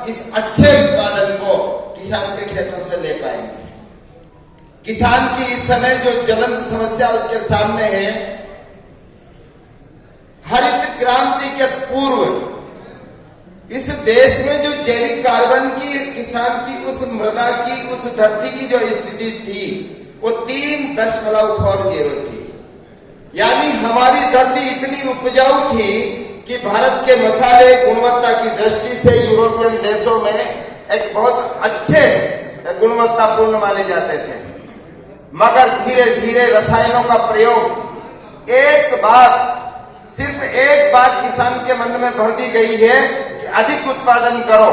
इस अच्छे उत्पादन को किसान के खेतों से ले पाएंगे। किसान की इस समय जो ज्वलंत समस्या उसके सामने है, हरित क्रांति के पूर्व इस देश में जो जैविक कार्बन की किसान की उस मृदा की उस धरती की जो स्थिति थी वो 3.40 थी। यानी हमारी धरती इतनी उपजाऊ थी कि भारत के मसाले गुणवत्ता की दृष्टि से यूरोपियन देशों में एक बहुत अच्छे गुणवत्तापूर्ण माने जाते थे। मगर धीरे धीरे रसायनों का प्रयोग सिर्फ एक बात किसान के मन में भर दी गई है कि अधिक उत्पादन करो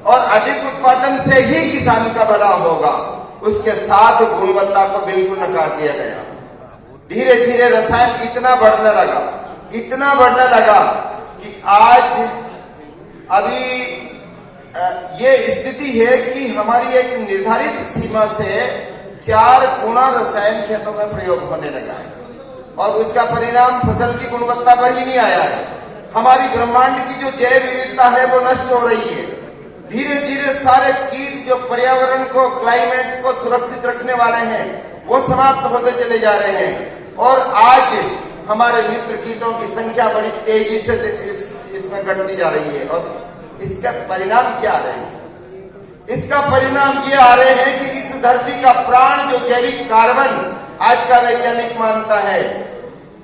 और अधिक उत्पादन से ही किसान का भला होगा। उसके साथ गुणवत्ता को बिल्कुल नकार दिया गया। धीरे धीरे रसायन इतना बढ़ने लगा कि आज अभी ये स्थिति है कि हमारी एक निर्धारित सीमा से 4 गुना रसायन खेतों में प्रयोग होने लगा है और उसका परिणाम फसल की गुणवत्ता पर ही नहीं आया है। हमारी ब्रह्मांड की जो जैव विविधता है वो नष्ट हो रही है। धीरे धीरे सारे कीट जो पर्यावरण को, क्लाइमेट को सुरक्षित रखने वाले हैं वो समाप्त होते चले जा रहे हैं और आज हमारे मित्र कीटों की संख्या बड़ी तेजी से इसमें घटती जा रही है। और इसका परिणाम क्या आ रहे हैं? इसका परिणाम ये आ रहे हैं कि इस धरती का प्राण जो जैविक कार्बन आज का वैज्ञानिक मानता है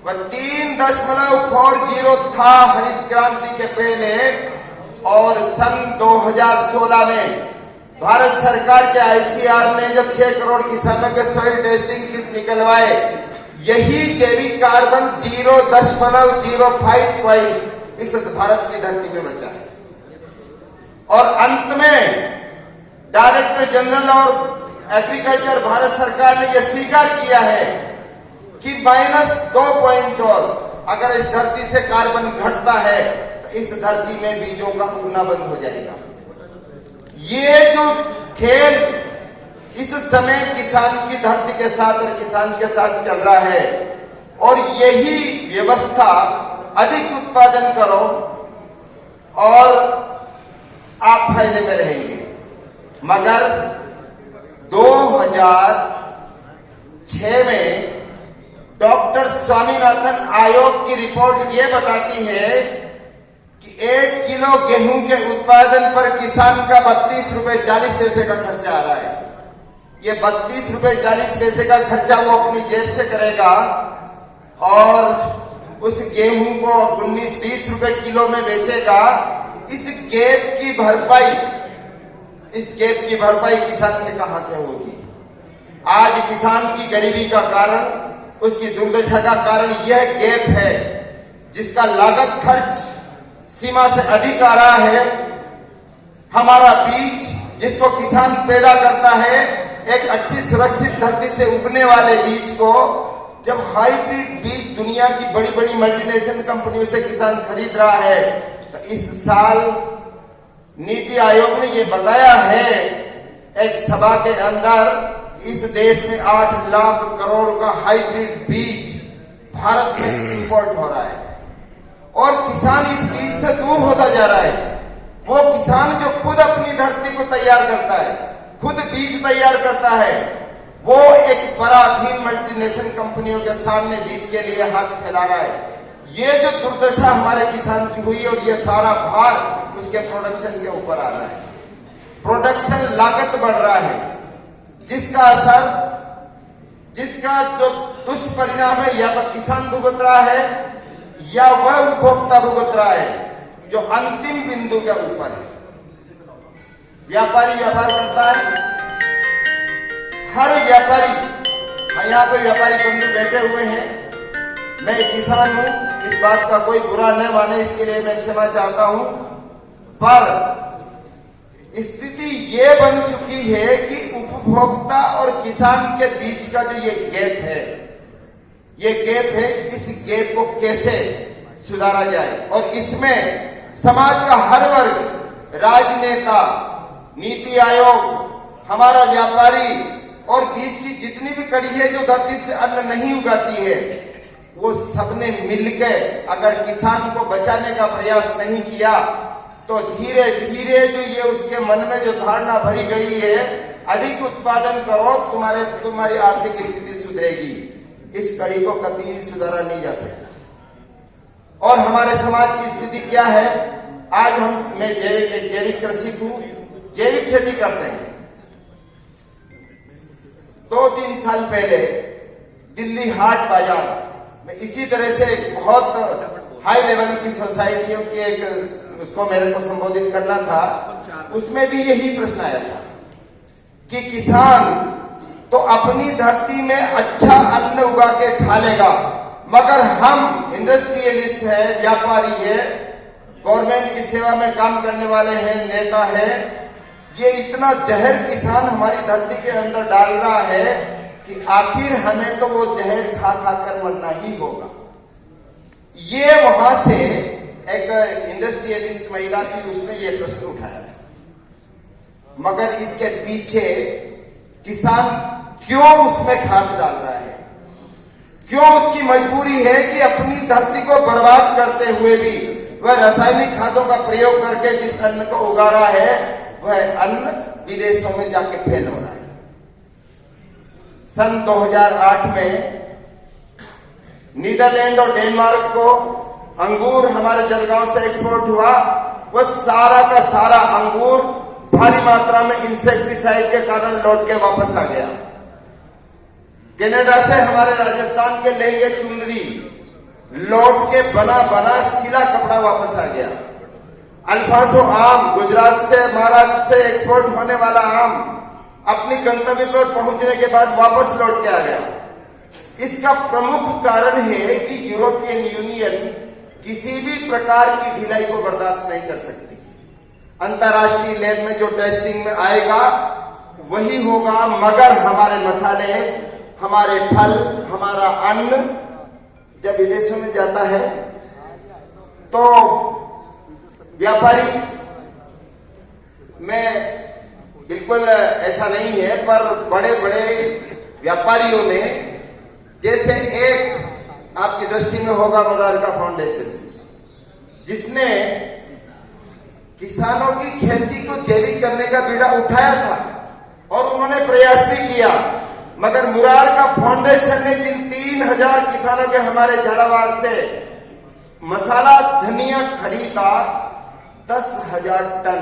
वह 3.40 था हरित क्रांति के पहले। और सन 2016 में भारत सरकार के ICR ने जब 6 करोड़ किसानों के सॉइल टेस्टिंग किट निकलवाए, यही जैविक कार्बन 0.05 पॉइंट इस भारत की धरती में बचा है। और अंत में डायरेक्टर जनरल और एग्रीकल्चर भारत सरकार ने यह स्वीकार किया है कि -2 पॉइंट और अगर इस धरती से कार्बन घटता है तो इस धरती में बीजों का उगना बंद हो जाएगा। ये जो खेल इस समय किसान की धरती के साथ और किसान के साथ चल रहा है और यही व्यवस्था अधिक उत्पादन करो और आप फायदे में रहेंगे। मगर 2006 में डॉक्टर स्वामीनाथन आयोग की रिपोर्ट ये बताती है कि 1 किलो गेहूं के उत्पादन पर किसान का 32 रुपए 40 पैसे का खर्चा आ रहा है। ये 32 रुपए 40 पैसे का खर्चा वो अपनी जेब से करेगा और उस गेहूं को 19-20 रुपए किलो में बेचेगा। इस गैप की भरपाई किसान के कहां से होगी? आज किसान की गरीबी का कारण, उसकी दुर्दशा का कारण यह गैप है जिसका लागत खर्च सीमा से अधिक आ रहा है। हमारा बीज जिसको किसान पैदा करता है, एक अच्छी सुरक्षित धरती से उगने वाले बीज को जब हाइब्रिड बीज दुनिया की बड़ी बड़ी मल्टीनेशनल कंपनियों से किसान खरीद रहा है, तो इस साल नीति आयोग ने यह बताया है एक सभा के अंदर कि इस देश में 8 लाख करोड़ का हाइब्रिड बीज भारत में इंपोर्ट हो रहा है और किसान इस बीज से दूर होता जा रहा है। वो किसान जो खुद अपनी धरती को तैयार करता है, खुद बीज तैयार करता है, वो एक पराधीन मल्टीनेशनल कंपनियों के सामने बीज के लिए हाथ फैला रहा है। ये जो दुर्दशा हमारे किसान की हुई और ये सारा भार उसके प्रोडक्शन के ऊपर आ रहा है। प्रोडक्शन लागत बढ़ रहा है जिसका जो दुष्परिणाम है या तो किसान भुगत रहा है या वह उपभोक्ता भुगत रहा है जो अंतिम बिंदु के ऊपर है। व्यापारी व्यापार करता है, हर व्यापारी, यहाँ पे व्यापारी बंधु बैठे हुए हैं, मैं किसान हूं, इस बात का कोई बुरा न माने, इसके लिए मैं क्षमा चाहता हूं। पर स्थिति ये बन चुकी है कि उपभोक्ता और किसान के बीच का जो ये गैप है, इस गैप को कैसे सुधारा जाए और इसमें समाज का हर वर्ग, राजनेता, नीति आयोग, हमारा व्यापारी और बीच की जितनी भी कड़ी है जो धरती से अन्न नहीं उगाती है, वो सबने मिलकर अगर किसान को बचाने का प्रयास नहीं किया तो तो धीरे धीरे जो ये उसके मन में जो धारणा भरी गई है, अधिक उत्पादन करो तुम्हारी आर्थिक स्थिति सुधरेगी, इस कड़ी को कभी भी सुधारा नहीं जा सकता। और हमारे समाज की स्थिति क्या है? आज मैं जैविक कृषि हूं, जैविक खेती करते हैं। 2-3 साल पहले दिल्ली हाट बाजार में इसी तरह से एक बहुत हाई लेवल की सोसाइटियों की एक उसको मेरे को संबोधित करना था, उसमें भी यही प्रश्न आया था कि किसान तो अपनी धरती में अच्छा अन्न उगा के खा लेगा, मगर हम इंडस्ट्रियलिस्ट है, व्यापारी है, गवर्नमेंट की सेवा में काम करने वाले हैं, नेता है, ये इतना जहर किसान हमारी धरती के अंदर डाल रहा है कि आखिर हमें तो वो जहर खा खा कर मरना ही होगा। ये वहां से एक इंडस्ट्रियलिस्ट महिला थी, उसने ये प्रश्न उठाया था। मगर इसके पीछे किसान क्यों उसमें खाद डाल रहा है, क्यों उसकी मजबूरी है कि अपनी धरती को बर्बाद करते हुए भी वह रासायनिक खादों का प्रयोग करके जिस अन्न को उगा रहा है, वह अन्न विदेशों में जाके फेल हो रहा है। सन 2008 में नीदरलैंड और डेनमार्क को अंगूर हमारे जलगांव से एक्सपोर्ट हुआ। वह सारा का सारा अंगूर भारी मात्रा में इंसेक्टिसाइड के कारण लौट के वापस आ गया। कनाडा से हमारे राजस्थान के लहंगे चुनरी लौट के बना सिला कपड़ा वापस आ गया। अल्फांसो आम, गुजरात से महाराष्ट्र से एक्सपोर्ट होने वाला आम अपनी गंतव्य पर पहुंचने के बाद वापस लौट के आ गया। इसका प्रमुख कारण है कि यूरोपियन यूनियन किसी भी प्रकार की ढिलाई को बर्दाश्त नहीं कर सकती। अंतरराष्ट्रीय लैब में जो टेस्टिंग में आएगा वही होगा, मगर हमारे मसाले, हमारे फल, हमारा अन्न जब विदेशों में जाता है तो व्यापारी, मैं बिल्कुल ऐसा नहीं है, पर बड़े बड़े व्यापारियों ने, जैसे एक आपकी दृष्टि में होगा मुरारका फाउंडेशन, जिसने किसानों की खेती को जैविक करने का बीड़ा उठाया था और उन्होंने प्रयास भी किया, मगर मुरारका फाउंडेशन ने जिन 3000 किसानों के हमारे झालावाड़ से मसाला धनिया खरीदा 10,000 टन,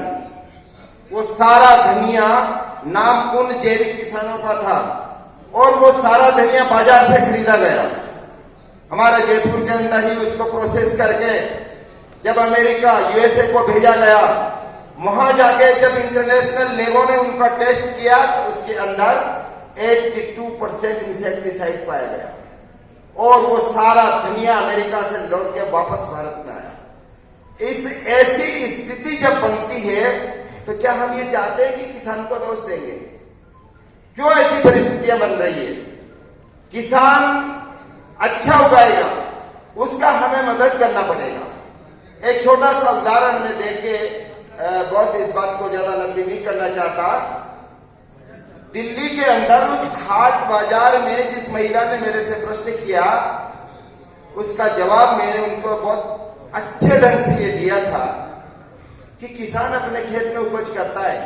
वो सारा धनिया नाम उन जैविक किसानों का था और वो सारा धनिया बाजार से खरीदा गया। हमारे जयपुर के अंदर ही उसको प्रोसेस करके जब अमेरिका, यूएसए को भेजा गया, वहां जाके जब इंटरनेशनल लेवल ने उनका टेस्ट किया तो उसके अंदर 82% इंसेक्टिसाइड पाया गया और वो सारा धनिया अमेरिका से लौट के वापस भारत में आया। इस ऐसी स्थिति जब बनती है तो क्या हम ये चाहते हैं कि किसान को दोष देंगे? क्यों ऐसी परिस्थितियां बन रही है? किसान अच्छा उगाएगा, उसका हमें मदद करना पड़ेगा। एक छोटा सा उदाहरण में देके बहुत इस बात को ज्यादा लंबी नहीं करना चाहता। दिल्ली के अंदर उस हाट बाजार में जिस महिला ने मेरे से प्रश्न किया, उसका जवाब मैंने उनको बहुत अच्छे ढंग से ये दिया था कि किसान अपने खेत में उपज करता है।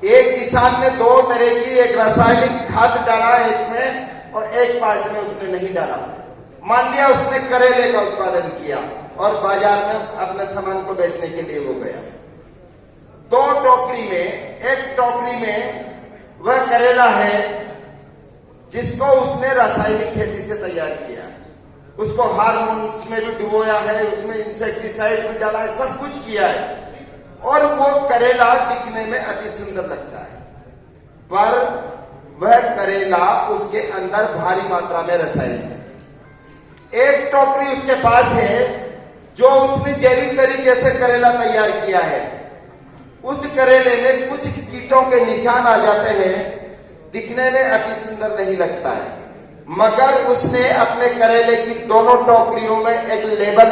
एक किसान ने 2 तरह की, एक रासायनिक खाद डाला एक में और एक पार्ट में उसने नहीं डाला। मान लिया उसने करेले का उत्पादन किया और बाजार में अपने सामान को बेचने के लिए वो गया। 2 टोकरी में, एक टोकरी में वह करेला है जिसको उसने रासायनिक खेती से तैयार किया, उसको हार्मोन्स में भी डुबोया है, उसमें इंसेक्टिसाइड भी डाला है, सब कुछ किया है और वो करेला दिखने में अति सुंदर लगता है, पर वह करेला उसके अंदर भारी मात्रा में रसायन है। एक टोकरी उसके पास है जो उसने जैविक तरीके से करेला तैयार किया है। उस करेले में कुछ कीटों के निशान आ जाते हैं, दिखने में अति सुंदर नहीं लगता है, मगर उसने अपने करेले की दोनों टोकरियों में एक लेबल,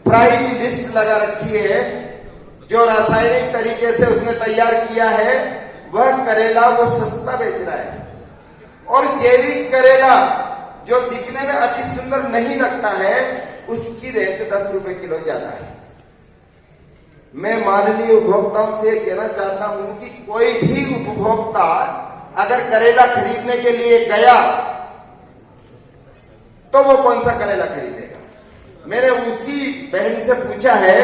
प्राइस लिस्ट लगा रखी है। जो रासायनिक तरीके से उसने तैयार किया है वह करेला वो सस्ता बेच रहा है और जैविक करेला जो दिखने में अति सुंदर नहीं लगता है उसकी रेट 10 रुपए किलो ज्यादा है। मैं माननीय उपभोक्ताओं से कहना चाहता हूं कि कोई भी उपभोक्ता अगर करेला खरीदने के लिए गया तो वो कौन सा करेला खरीदेगा? मैंने उसी बहन से पूछा है,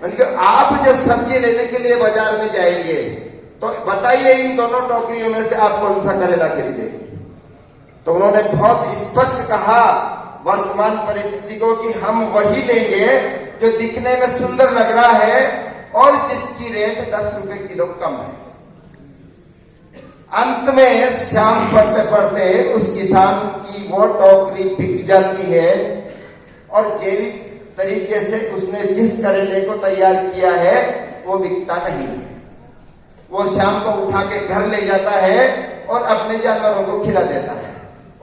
मैंने कहा आप जब सब्जी लेने के लिए बाजार में जाएंगे तो बताइए इन दोनों टोकरियों में से आप कौन सा करेला खरीदेंगे? तो उन्होंने बहुत स्पष्ट कहा वर्तमान परिस्थिति को कि हम वही लेंगे जो दिखने में सुंदर लग रहा है और जिसकी रेट 10 रुपए किलो कम है। अंत में शाम पढ़ते पढ़ते उस किसान की वो टोकरी बिक जाती है और जैविक तरीके से उसने जिस करेले को तैयार किया है वो बिकता नहीं है। वो शाम को उठा के घर ले जाता है और अपने जानवरों को खिला देता है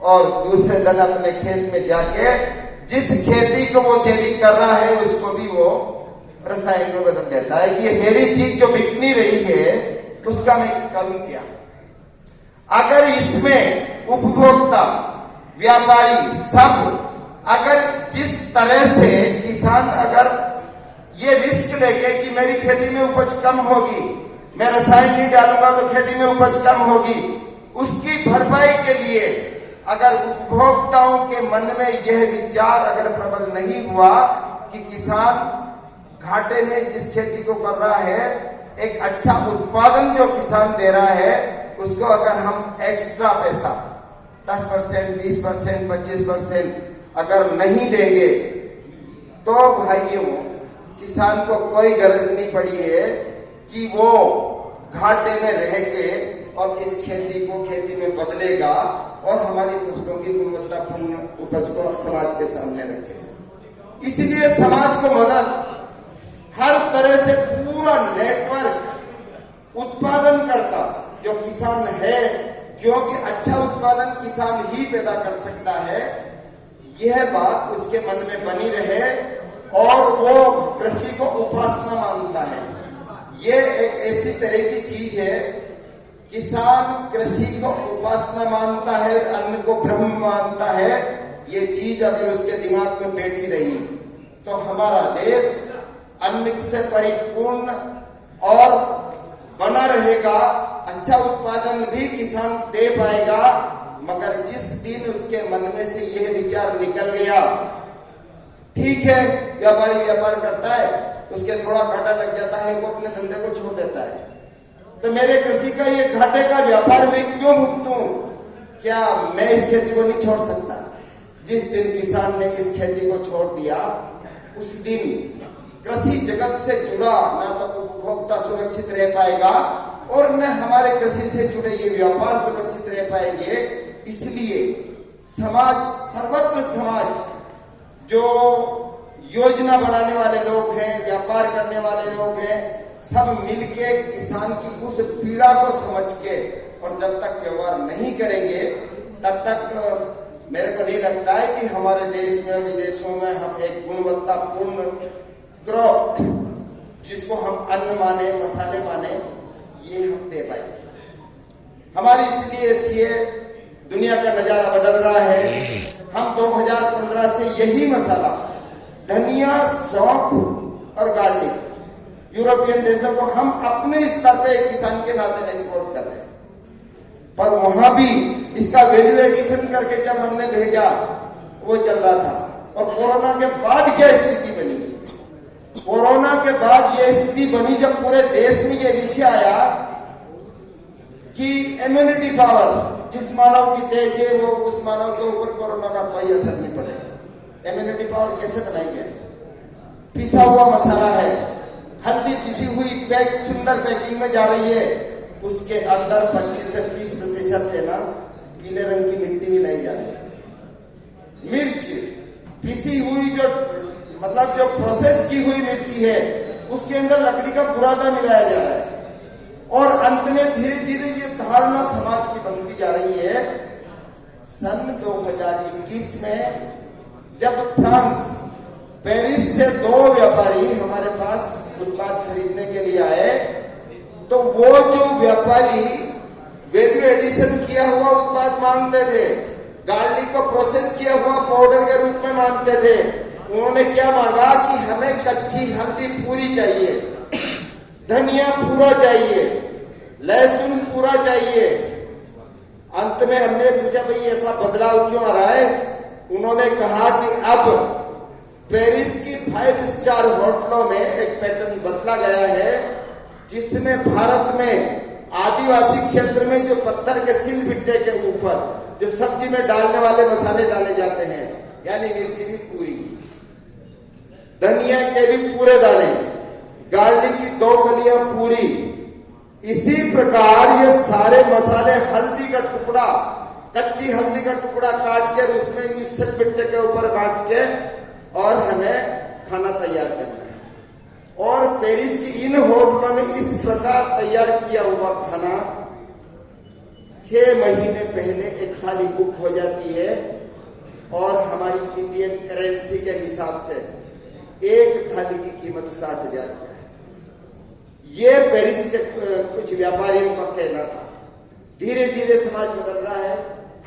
और दूसरे दिन अपने खेत में जाके जिस खेती को वो जैविक कर रहा है उसको भी वो रसायन में बदल देता है कि ये मेरी चीज जो बिक नहीं रही है उसका मैं करूं क्या? अगर इसमें उपभोक्ता, व्यापारी सब अगर जिस तरह से किसान अगर ये रिस्क लेके कि मेरी खेती में उपज कम होगी, मैं रसायन नहीं डालूंगा तो खेती में उपज कम होगी, उसकी भरपाई के लिए अगर उपभोक्ताओं के मन में यह विचार अगर प्रबल नहीं हुआ कि किसान घाटे में जिस खेती को कर रहा है एक अच्छा उत्पादन जो किसान दे रहा है उसको अगर हम एक्स्ट्रा पैसा 10%, 20%, 25% अगर नहीं देंगे तो भाइयों किसान को कोई गरज नहीं पड़ी है कि वो घाटे में रह के और इस खेती में बदलेगा और हमारी फसलों की गुणवत्तापूर्ण उपज को समाज के सामने रखेगा। इसलिए समाज को मदद हर तरह से पूरा नेटवर्क उत्पादन करता जो किसान है, क्योंकि अच्छा उत्पादन किसान ही पैदा कर सकता है, यह बात उसके मन में बनी रहे और वो कृषि को उपासना मानता है। ये एक ऐसी तरह की चीज है, किसान कृषि को उपासना मानता है, अन्न को ब्रह्म मानता है। ये चीज अगर उसके दिमाग में बैठी रही तो हमारा देश अन्न से परिपूर्ण और बना रहेगा, अच्छा उत्पादन भी किसान दे पाएगा। मगर जिस दिन उसके मन में से यह विचार निकल गया, ठीक है व्यापारी व्यापार करता है, उसके थोड़ा घाटा लग जाता है, वो अपने धंधे को छोड़ देता है, तो मेरे कृषि का ये घाटे का व्यापार में क्यों भुगतूं? क्या मैं इस खेती को नहीं छोड़ सकता? जिस दिन किसान ने इस खेती को छोड़ दिया उस दिन कृषि जगत से जुड़ा ना तो उपभोक्ता सुरक्षित रह पाएगा और न हमारे कृषि से जुड़े ये व्यापार सुरक्षित रह पाएंगे। इसलिए समाज, सर्वत्र समाज, जो योजना बनाने वाले लोग हैं, व्यापार करने वाले लोग हैं, सब मिलके किसान की उस पीड़ा को समझ के और जब तक व्यवहार नहीं करेंगे तब तक मेरे को नहीं लगता है कि हमारे देश में विदेशों में हम एक गुणवत्तापूर्ण क्रॉप जिसको हम अन्न माने, मसाले माने, ये हम दे पाएंगे। हमारी स्थिति ऐसी है, दुनिया का नजारा बदल रहा है। हम 2015 से यही मसाला धनिया, सौंफ और गार्लिक यूरोपियन देशों को हम अपने स्तर पे किसान के नाते एक्सपोर्ट कर रहे हैं, पर वहां भी इसका वैल्यू एडिशन करके जब हमने भेजा वो चल रहा था। और कोरोना के बाद क्या स्थिति बनी? कोरोना के बाद ये स्थिति बनी जब पूरे देश में ये विषय आया कि इम्यूनिटी पावर, जिस मानव की तेज है वो उस मानव के ऊपर कोरोना का कोई असर नहीं पड़ेगा। इम्यूनिटी पावर कैसे बनाई जाए? पिसा हुआ मसाला है, हल्दी पिसी हुई पैक सुंदर पैकिंग में जा रही है, उसके अंदर 25 से 30% है ना पीले रंग की मिट्टी मिलाई जा रही है। मिर्च पिसी हुई जो मतलब जो प्रोसेस की हुई मिर्ची है उसके अंदर लकड़ी का बुरादा मिलाया जा रहा है और अंत में धीरे धीरे ये धारणा समाज की बनती जा रही है। सन 2021 में जब फ्रांस, पेरिस से 2 व्यापारी हमारे पास उत्पाद खरीदने के लिए आए, तो वो जो व्यापारी वैल्यू एडिशन किया हुआ उत्पाद मांगते थे, गार्लिक को प्रोसेस किया हुआ पाउडर के रूप में मांगते थे, उन्होंने क्या मांगा कि हमें कच्ची हल्दी पूरी चाहिए। धनिया पूरा चाहिए, लहसुन पूरा चाहिए। अंत में हमने पूछा भाई ऐसा बदलाव क्यों आ रहा है? उन्होंने कहा कि अब पेरिस की 5 स्टार होटलों में एक पैटर्न बदला गया है, जिसमें भारत में आदिवासी क्षेत्र में जो पत्थर के सिलबिट्टे के ऊपर जो सब्जी में डालने वाले मसाले डाले जाते हैं, यानी मिर्ची भी पूरी, धनिया के भी पूरे दाने, गार्लिक की 2 कलियां पूरी, इसी प्रकार ये सारे मसाले, हल्दी का टुकड़ा, कच्ची हल्दी का टुकड़ा काट कर उसमें सिलबिट्टे के ऊपर बांट के और हमें खाना तैयार करना है। और पेरिस की इन होटलों में इस प्रकार तैयार किया हुआ खाना 6 महीने पहले एक थाली बुक हो जाती है और हमारी इंडियन करेंसी के हिसाब से एक थाली की कीमत 60,000 रुपए है। ये पेरिस के कुछ व्यापारियों का कहना था। धीरे धीरे समाज बदल रहा है।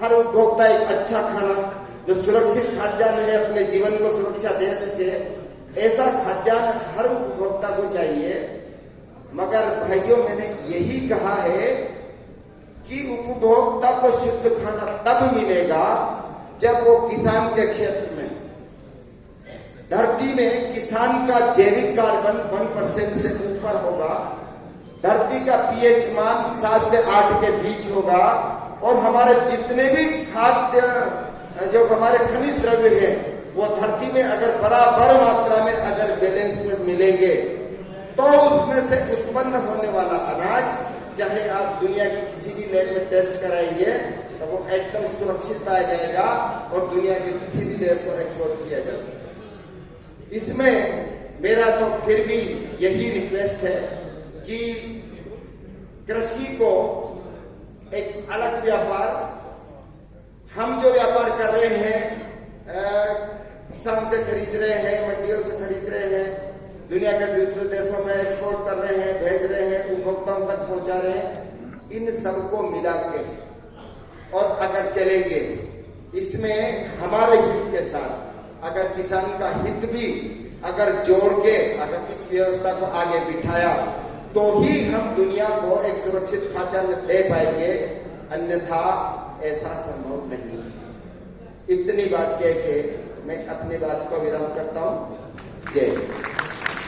हर उपभोक्ता एक अच्छा खाना जो सुरक्षित खाद्यान्न है, अपने जीवन को सुरक्षा दे सके, ऐसा खाद्यान्न हर उपभोक्ता को चाहिए। मगर भाइयों, मैंने यही कहा है कि उपभोक्ता को शुद्ध खाना तब मिलेगा जब वो किसान के क्षेत्र में, धरती में किसान का जैविक कार्बन 1% से ऊपर होगा, धरती का पीएच मान 7 से 8 के बीच होगा, और हमारे जितने भी खाद्य जो हमारे खनिज द्रव्य हैं वो धरती में अगर बराबर मात्रा में अगर बैलेंस में मिलेंगे तो उसमें से उत्पन्न होने वाला अनाज, चाहे आप दुनिया की किसी भी लैब में टेस्ट कराएंगे तो वो एकदम सुरक्षित पाया जाएगा और दुनिया के किसी भी देश को एक्सपोर्ट किया जा सकता है। इसमें मेरा तो फिर भी यही रिक्वेस्ट है कि कृषि को एक अलग व्यापार, हम जो व्यापार कर रहे हैं, किसान से खरीद रहे हैं, मंडियों से खरीद रहे हैं, दुनिया के दूसरे देशों में एक्सपोर्ट कर रहे हैं, भेज रहे हैं, उपभोक्ताओं तक पहुंचा रहे हैं, इन सबको मिला के और अगर चलेंगे, इसमें हमारे हित के साथ अगर किसान का हित भी अगर जोड़ के अगर इस व्यवस्था को आगे बिठाया तो ही हम दुनिया को एक सुरक्षित खाद्यान्न दे पाएंगे, अन्यथा ऐसा संभव नहीं है। इतनी बात कह के मैं अपनी बात को विराम करता हूं। जय हिंद।